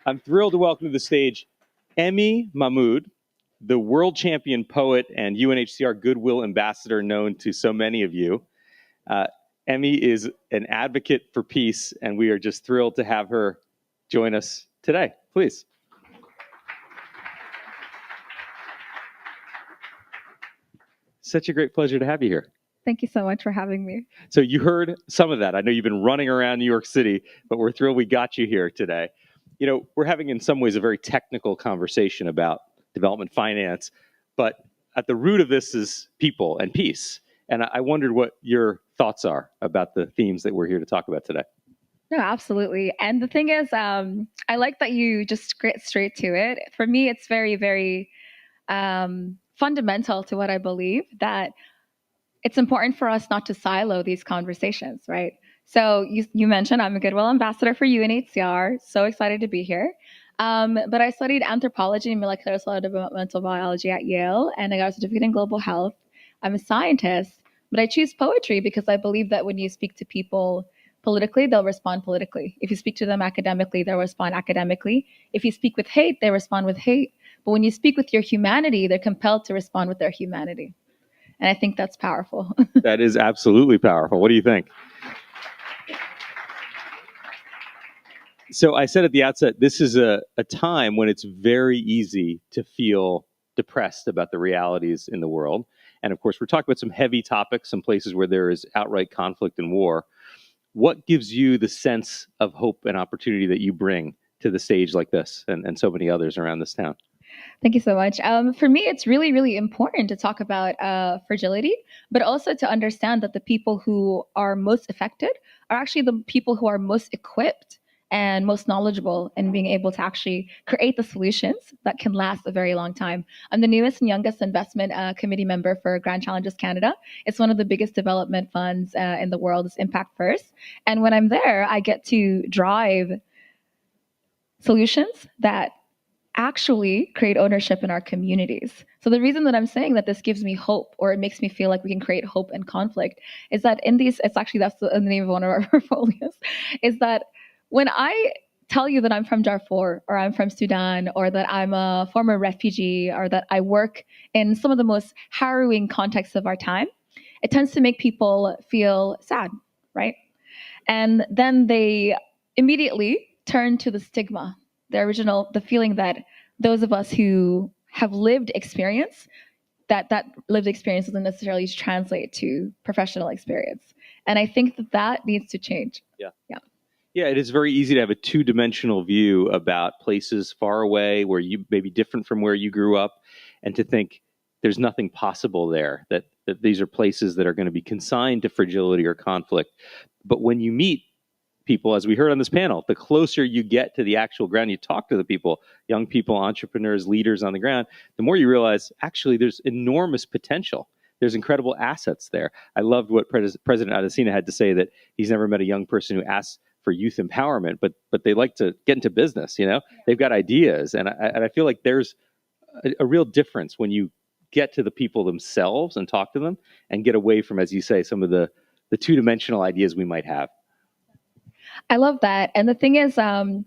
I'm thrilled to welcome to the stage Mahmoud, the world champion poet and UNHCR Goodwill ambassador known to so many of you. Uh, is an advocate for peace, and we are just thrilled to have her join us today. Please. Such a great pleasure to have you here. Thank you so much for having me. So you heard some of that. I know you've been running around New York City, but we're thrilled we got you here today. You know, we're having in some ways a very technical conversation about development finance, but at the root of this is people and peace. And I wondered what your thoughts are about the themes that we're here to talk about today. No, absolutely. And the thing is, I like that you just get straight to it. For me, it's very, very fundamental to what I believe, that it's important for us not to silo these conversations, right? So you mentioned I'm a Goodwill ambassador for UNHCR. So excited to be here. But I studied anthropology and molecular cellular developmental biology at Yale, and I got a certificate in global health. I'm a scientist, but I choose poetry because I believe that when you speak to people politically, they'll respond politically. If you speak to them academically, they'll respond academically. If you speak with hate, they respond with hate. But when you speak with your humanity, they're compelled to respond with their humanity. And I think that's powerful. That is absolutely powerful. What do you think? So I said at the outset, this is a time when it's very easy to feel depressed about the realities in the world. And of course, we're talking about some heavy topics, some places where there is outright conflict and war. What gives you the sense of hope and opportunity that you bring to the stage like this and so many others around this town? Thank you so much. For me, it's really, really important to talk about fragility, but also to understand that the people who are most affected are actually the people who are most equipped and most knowledgeable in being able to actually create the solutions that can last a very long time. I'm the newest and youngest investment committee member for Grand Challenges Canada. It's one of the biggest development funds in the world. It's Impact First. And when I'm there, I get to drive solutions that actually create ownership in our communities. So the reason that I'm saying that this gives me hope, or it makes me feel like we can create hope in conflict, is that in these, it's actually, that's the name of one of our portfolios, is that when I tell you that I'm from Darfur, or I'm from Sudan, or that I'm a former refugee, or that I work in some of the most harrowing contexts of our time, it tends to make people feel sad, right? And then they immediately turn to the stigma, the feeling that those of us who have lived experience, that lived experience doesn't necessarily translate to professional experience. And I think that needs to change. Yeah, it is very easy to have a two-dimensional view about places far away where you may be different from where you grew up, and to think there's nothing possible there, that these are places that are going to be consigned to fragility or conflict. But when you meet people, as we heard on this panel, the closer you get to the actual ground, you talk to the people, young people, entrepreneurs, leaders on the ground, the more you realize, actually, there's enormous potential. There's incredible assets there. I loved what President Adesina had to say, that he's never met a young person who asks for youth empowerment, but they like to get into business, you know? Yeah. They've got ideas. And I feel like there's a real difference when you get to the people themselves and talk to them and get away from, as you say, some of the two-dimensional ideas we might have. I love that. And the thing is, late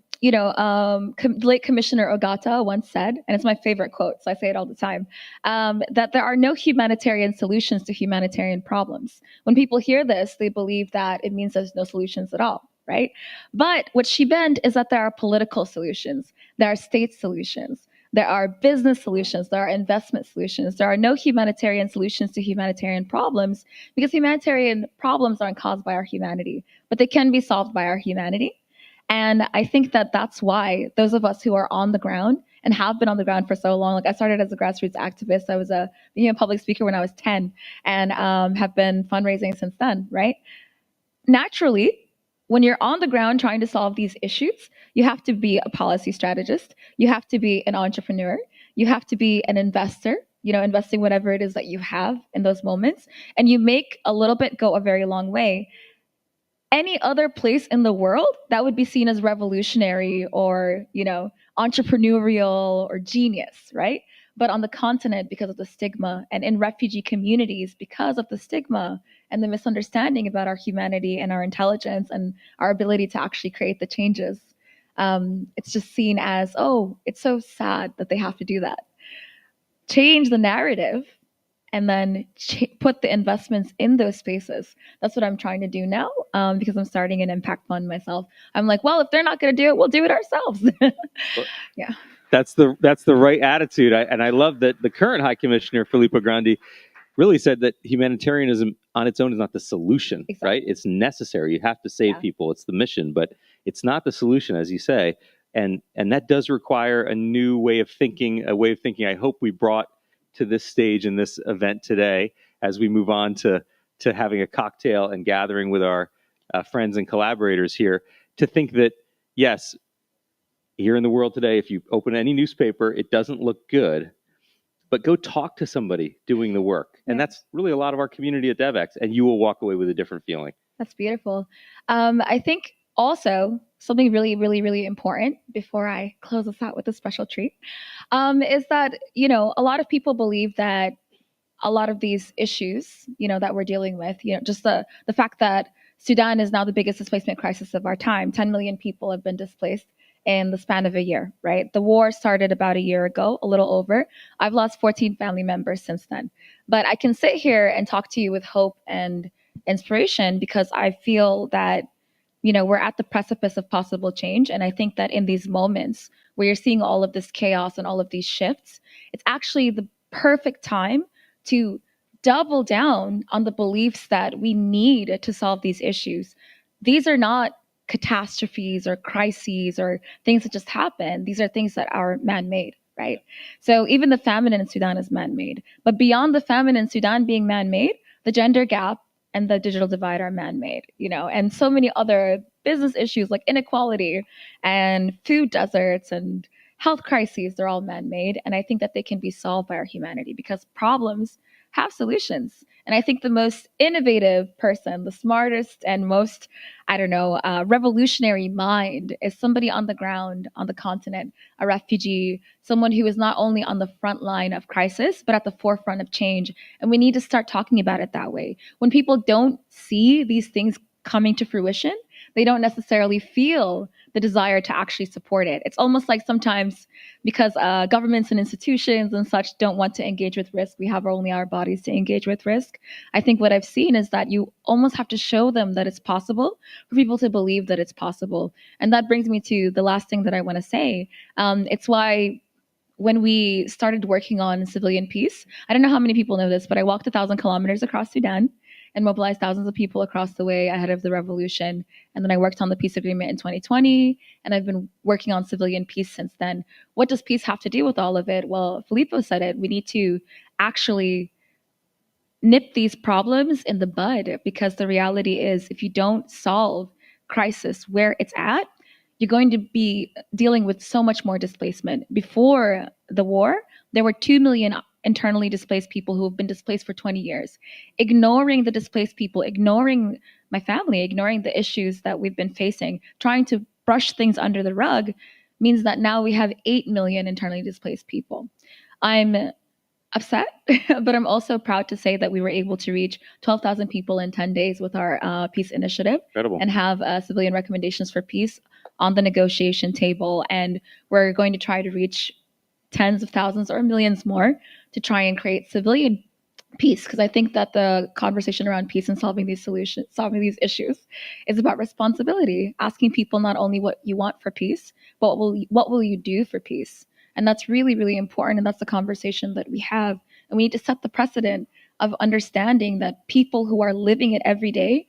Commissioner Ogata once said, and it's my favorite quote, so I say it all the time, that there are no humanitarian solutions to humanitarian problems. When people hear this, they believe that it means there's no solutions at all, right? But what she meant is that there are political solutions, there are state solutions, there are business solutions, there are investment solutions. There are no humanitarian solutions to humanitarian problems, because humanitarian problems aren't caused by our humanity, but they can be solved by our humanity. And I think that that's why those of us who are on the ground and have been on the ground for so long, like I started as a grassroots activist. I was a public speaker when I was 10 and have been fundraising since then, right? Naturally, when you're on the ground trying to solve these issues, you have to be a policy strategist. You have to be an entrepreneur. You have to be an investor, investing whatever it is that you have in those moments. And you make a little bit go a very long way. Any other place in the world, that would be seen as revolutionary or, entrepreneurial or genius, right? But on the continent, because of the stigma, and in refugee communities, because of the stigma and the misunderstanding about our humanity and our intelligence and our ability to actually create the changes, It's just seen as, oh, it's so sad that they have to do that. Change the narrative and then put the investments in those spaces. That's what I'm trying to do now, because I'm starting an impact fund myself. I'm like, well, if they're not going to do it, we'll do it ourselves. Yeah. That's the right attitude. And I love that the current High Commissioner, Filippo Grandi, really said that humanitarianism on its own is not the solution, exactly. Right? It's necessary. You have to save people. It's the mission, but it's not the solution, as you say. And that does require a new way of thinking, I hope we brought to this stage in this event today as we move on to having a cocktail and gathering with our friends and collaborators here, to think that, yes, here in the world today, if you open any newspaper, it doesn't look good, but go talk to somebody doing the work. And that's really a lot of our community at Devex, and you will walk away with a different feeling. That's beautiful. I think also something really, really, really important before I close this out with a special treat, is that, a lot of people believe that a lot of these issues, that we're dealing with, just the fact that Sudan is now the biggest displacement crisis of our time. 10 million people have been displaced in the span of a year, right? The war started about a year ago, a little over. I've lost 14 family members since then. But I can sit here and talk to you with hope and inspiration because I feel that, we're at the precipice of possible change. And I think that in these moments where you're seeing all of this chaos and all of these shifts, it's actually the perfect time to double down on the beliefs that we need to solve these issues. These are not catastrophes or crises or things that just happen. These are things that are man-made, right? So even the famine in Sudan is man-made. But beyond the famine in Sudan being man-made, the gender gap and the digital divide are man-made, and so many other business issues like inequality and food deserts and health crises, they're all man-made. And I think that they can be solved by our humanity because problems have solutions. And I think the most innovative person, the smartest and most, revolutionary mind is somebody on the ground, on the continent, a refugee, someone who is not only on the front line of crisis, but at the forefront of change. And we need to start talking about it that way. When people don't see these things coming to fruition, they don't necessarily feel the desire to actually support it. It's almost like sometimes because governments and institutions and such don't want to engage with risk, we have only our bodies to engage with risk. I think what I've seen is that you almost have to show them that it's possible for people to believe that it's possible. And that brings me to the last thing that I want to say. It's why when we started working on civilian peace, I don't know how many people know this, but I walked 1,000 kilometers across Sudan and mobilized thousands of people across the way ahead of the revolution. And then I worked on the peace agreement in 2020, and I've been working on civilian peace since then. What does peace have to do with all of it? Well, Filippo said it. We need to actually nip these problems in the bud, because the reality is if you don't solve crisis where it's at, you're going to be dealing with so much more displacement. Before the war, there were 2 million internally displaced people who have been displaced for 20 years. Ignoring the displaced people, ignoring my family, ignoring the issues that we've been facing, trying to brush things under the rug means that now we have 8 million internally displaced people. I'm upset, but I'm also proud to say that we were able to reach 12,000 people in 10 days with our peace initiative. Incredible. And have civilian recommendations for peace on the negotiation table. And we're going to try to reach tens of thousands or millions more to try and create civilian peace, because I think that the conversation around peace and solving these issues is about responsibility, asking people not only what you want for peace, but what will you do for peace. And that's really, really important. And that's the conversation that we have. And we need to set the precedent of understanding that people who are living it every day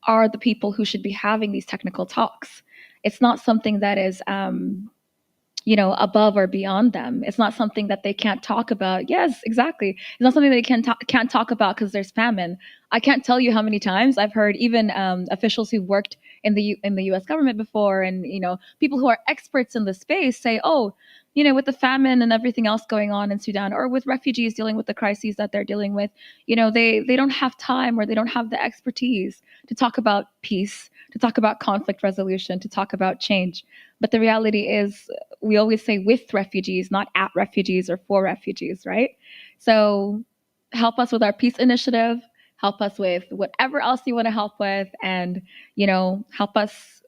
are the people who should be having these technical talks. It's not something that is above or beyond them. It's not something that they can't talk about. Yes, exactly. It's not something they can't talk about because there's famine. I can't tell you how many times I've heard even officials who've worked in the U.S. government before, and people who are experts in the space say, "Oh, with the famine and everything else going on in Sudan, or with refugees dealing with the crises that they're dealing with, they don't have time or they don't have the expertise to talk about peace, to talk about conflict resolution, to talk about change." But the reality is, we always say with refugees, not at refugees or for refugees, right? So help us with our peace initiative, help us with whatever else you want to help with, and, help us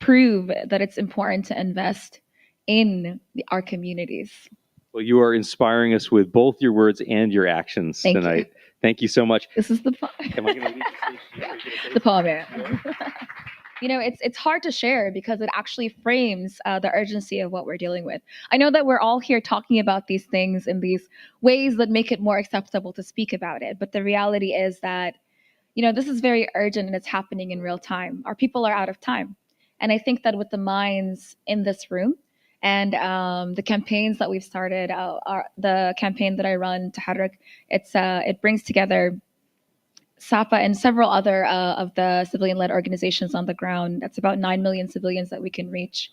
prove that it's important to invest in our communities. Well, you are inspiring us with both your words and your actions Thank tonight. you. Thank you so much. This is the Am I going to leave the stage? the poem. Yeah. It's hard to share because it actually frames the urgency of what we're dealing with. I know that we're all here talking about these things in these ways that make it more acceptable to speak about it, but the reality is that this is very urgent and it's happening in real time. Our people are out of time, and I think that with the minds in this room and the campaigns that we've started, the campaign that I run, Taharruk, it brings together SAPA and several other of the civilian-led organizations on the ground. That's about 9 million civilians that we can reach.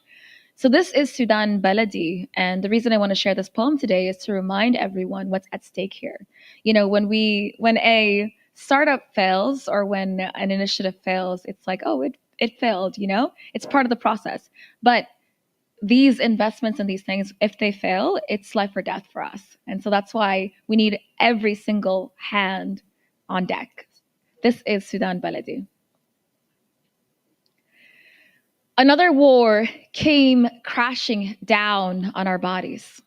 So this is Sudan Baladi, and the reason I want to share this poem today is to remind everyone what's at stake here. When a startup fails or when an initiative fails, it's like, oh, it failed. It's part of the process. But these investments and these things, if they fail, it's life or death for us. And so that's why we need every single hand on deck. This is Sudan Baladi. Another war came crashing down on our bodies.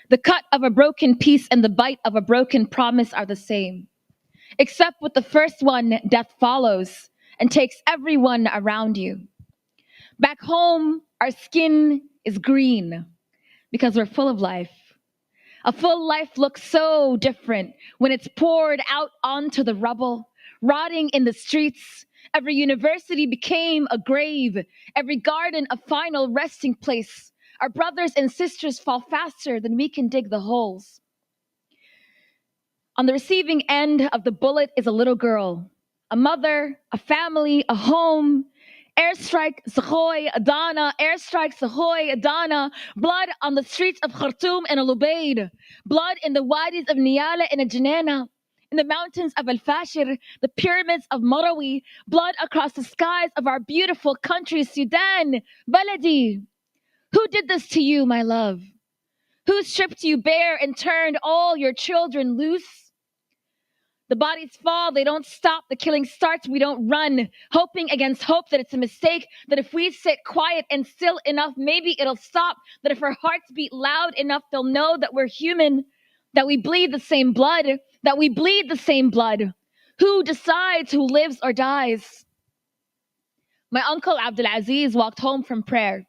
The cut of a broken piece and the bite of a broken promise are the same. Except with the first one, death follows and takes everyone around you. Back home, our skin is green because we're full of life. A full life looks so different when it's poured out onto the rubble, rotting in the streets. Every university became a grave, every garden a final resting place. Our brothers and sisters fall faster than we can dig the holes. On the receiving end of the bullet is a little girl, a mother, a family, a home. Airstrike, Sahoy, Adana, airstrike, Sahoy, Adana, blood on the streets of Khartoum and Al Ubaid, blood in the wadis of Niyala and Janana, in the mountains of Al Fashir, the pyramids of Marawi, blood across the skies of our beautiful country, Sudan, Baladi. Who did this to you, my love? Who stripped you bare and turned all your children loose? The bodies fall, they don't stop. The killing starts, we don't run. Hoping against hope that it's a mistake. That if we sit quiet and still enough, maybe it'll stop. That if our hearts beat loud enough, they'll know that we're human. That we bleed the same blood. That we bleed the same blood. Who decides who lives or dies? My uncle Abdulaziz walked home from prayer.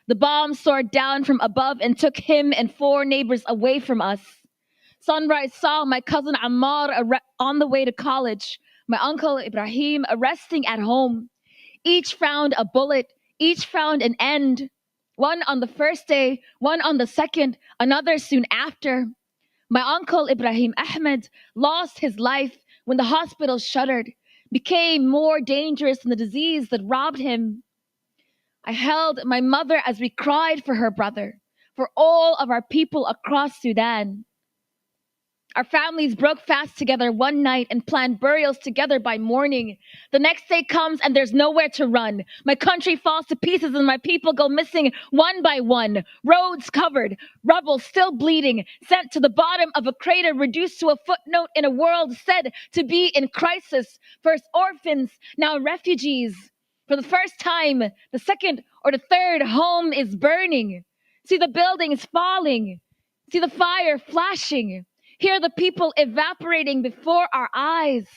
The bomb soared down from above and took him and 4 neighbors away from us. Sunrise saw my cousin Ammar on the way to college, my uncle Ibrahim arresting at home. Each found a bullet, each found an end. One on the first day, one on the second, another soon after. My uncle Ibrahim Ahmed lost his life when the hospital shuttered, became more dangerous than the disease that robbed him. I held my mother as we cried for her brother, for all of our people across Sudan. Our families broke fast together one night and planned burials together by morning. The next day comes and there's nowhere to run. My country falls to pieces and my people go missing one by one. Roads covered, rubble still bleeding, sent to the bottom of a crater, reduced to a footnote in a world said to be in crisis. First orphans, now refugees. For the first time, the second or the third home is burning. See the buildings falling. See the fire flashing. Hear the people evaporating before our eyes.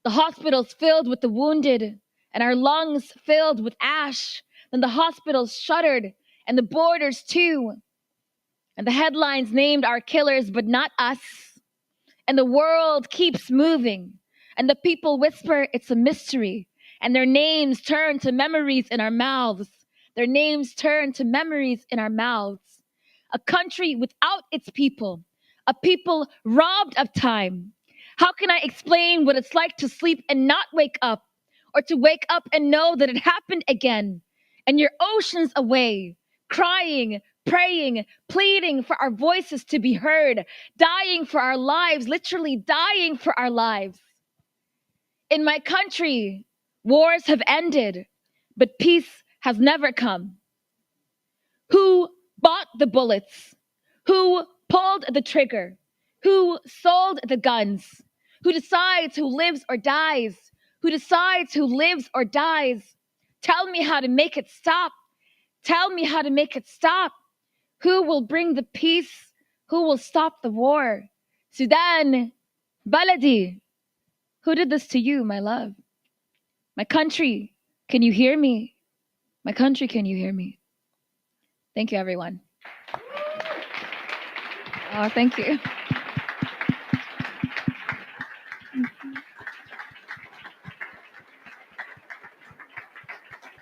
The hospitals filled with the wounded and our lungs filled with ash. Then the hospitals shuttered and the borders too. And the headlines named our killers, but not us. And the world keeps moving. And the people whisper it's a mystery. And their names turn to memories in our mouths. Their names turn to memories in our mouths. A country without its people, a people robbed of time. How can I explain what it's like to sleep and not wake up, or to wake up and know that it happened again, and you're oceans away, crying, praying, pleading for our voices to be heard, dying for our lives, literally dying for our lives. In my country, wars have ended, but peace has never come. Who bought the bullets? Who pulled the trigger? Who sold the guns? Who decides who lives or dies? Who decides who lives or dies? Tell me how to make it stop. Tell me how to make it stop. Who will bring the peace? Who will stop the war? Sudan, Baladi, who did this to you, my love? My country, can you hear me? My country, can you hear me? Thank you, everyone. Oh, thank you.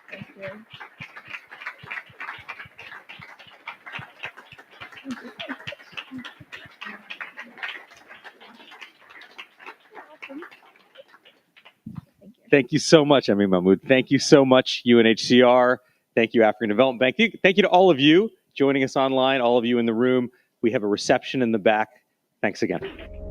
Thank you. Thank you so much, Mahmoud. Thank you so much, UNHCR. Thank you, African Development Bank. Thank you to all of you joining us online, all of you in the room. We have a reception in the back. Thanks again.